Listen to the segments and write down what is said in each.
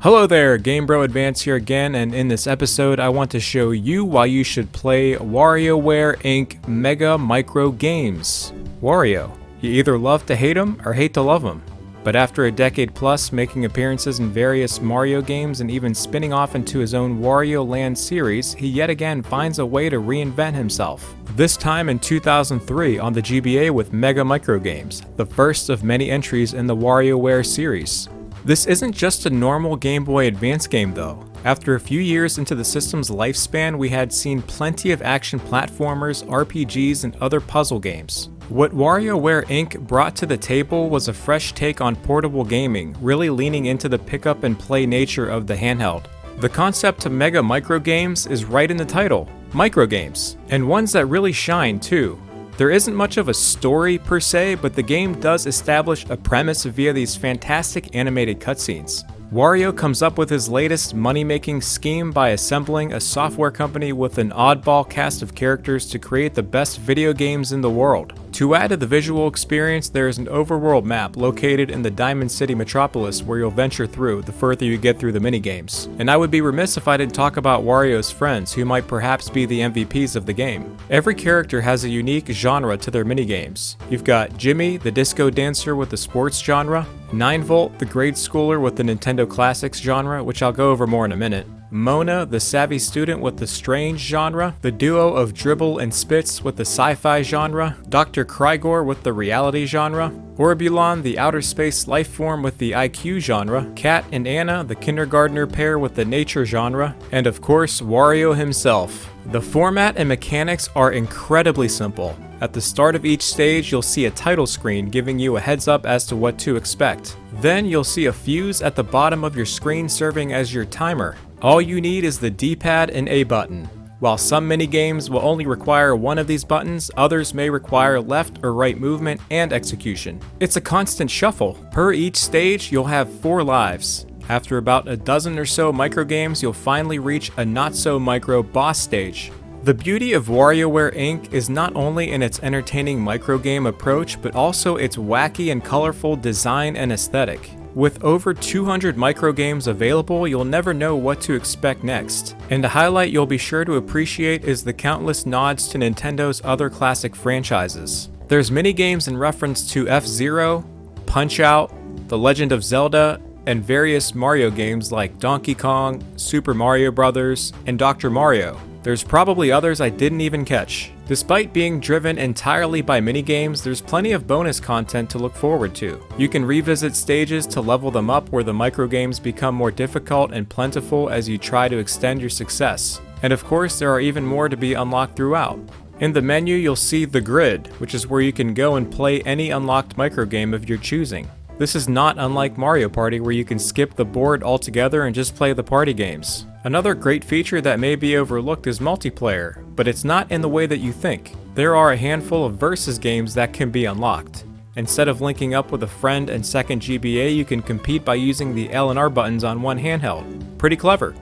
Hello there, GameBro Advance here again, and in this episode I want to show you why you should play WarioWare Inc. MegaMicro games. Wario. You either love to hate him or hate to love him. But after a decade plus making appearances in various Mario games and even spinning off into his own Wario Land series, he yet again finds a way to reinvent himself. This time in 2003 on the GBA with MegaMicro games, the first of many entries in the WarioWare series. This isn't just a normal Game Boy Advance game though. After a few years into the system's lifespan, we had seen plenty of action platformers, RPGs, and other puzzle games. What WarioWare Inc. brought to the table was a fresh take on portable gaming, really leaning into the pick up and play nature of the handheld. The concept of MegaMicro games is right in the title, micro games, and ones that really shine too. There isn't much of a story per se, but the game does establish a premise via these fantastic animated cutscenes. Wario comes up with his latest money-making scheme by assembling a software company with an oddball cast of characters to create the best video games in the world. To add to the visual experience, there is an overworld map located in the Diamond City metropolis where you'll venture through the further you get through the minigames. And I would be remiss if I didn't talk about Wario's friends, who might perhaps be the MVPs of the game. Every character has a unique genre to their minigames. You've got Jimmy, the disco dancer with the sports genre, 9volt, the grade schooler with the Nintendo Classics genre, which I'll go over more in a minute, Mona, the savvy student with the strange genre, the duo of Dribble and Spitz with the sci-fi genre, Dr. Krygor with the reality genre, Orbulon, the outer space lifeform with the IQ genre, Kat and Anna, the kindergartner pair with the nature genre, and of course, Wario himself. The format and mechanics are incredibly simple. At the start of each stage, you'll see a title screen giving you a heads up as to what to expect. Then you'll see a fuse at the bottom of your screen serving as your timer. All you need is the D-pad and A button. While some minigames will only require one of these buttons, others may require left or right movement and execution. It's a constant shuffle. Per each stage, you'll have 4 lives. After about a dozen or so micro games, you'll finally reach a not-so-micro boss stage. The beauty of WarioWare Inc. is not only in its entertaining microgame approach, but also its wacky and colorful design and aesthetic. With over 200 microgames available, you'll never know what to expect next. And a highlight you'll be sure to appreciate is the countless nods to Nintendo's other classic franchises. There's minigames in reference to F-Zero, Punch-Out, The Legend of Zelda, and various Mario games like Donkey Kong, Super Mario Bros., and Dr. Mario. There's probably others I didn't even catch. Despite being driven entirely by minigames, there's plenty of bonus content to look forward to. You can revisit stages to level them up where the microgames become more difficult and plentiful as you try to extend your success. And of course, there are even more to be unlocked throughout. In the menu, you'll see the grid, which is where you can go and play any unlocked microgame of your choosing. This is not unlike Mario Party, where you can skip the board altogether and just play the party games. Another great feature that may be overlooked is multiplayer, but it's not in the way that you think. There are a handful of versus games that can be unlocked. Instead of linking up with a friend and second GBA, you can compete by using the L and R buttons on one handheld. Pretty clever.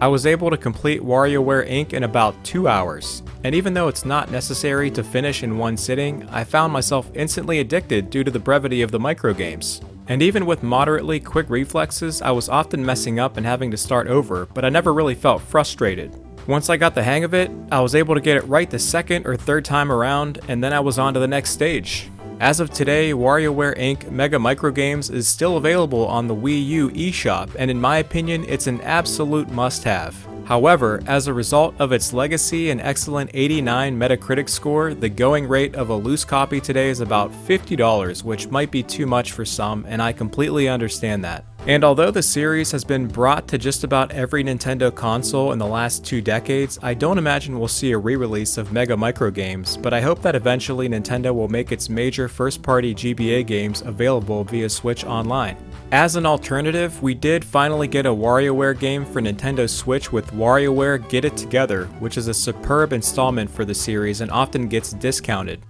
I was able to complete WarioWare Inc. in about 2 hours, and even though it's not necessary to finish in one sitting, I found myself instantly addicted due to the brevity of the microgames. And even with moderately quick reflexes, I was often messing up and having to start over, but I never really felt frustrated. Once I got the hang of it, I was able to get it right the second or third time around, and then I was on to the next stage. As of today, WarioWare Inc. MegaMicro games is still available on the Wii U eShop, and in my opinion, it's an absolute must-have. However, as a result of its legacy and excellent 89 Metacritic score, the going rate of a loose copy today is about $50, which might be too much for some, and I completely understand that. And although the series has been brought to just about every Nintendo console in the last 2 decades, I don't imagine we'll see a re-release of MegaMicro games, but I hope that eventually Nintendo will make its major first-party GBA games available via Switch Online. As an alternative, we did finally get a WarioWare game for Nintendo Switch with WarioWare Get It Together, which is a superb installment for the series and often gets discounted.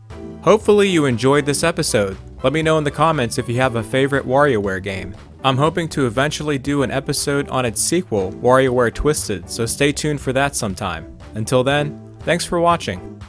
Hopefully you enjoyed this episode. Let me know in the comments if you have a favorite WarioWare game. I'm hoping to eventually do an episode on its sequel, WarioWare Twisted, so stay tuned for that sometime. Until then, thanks for watching.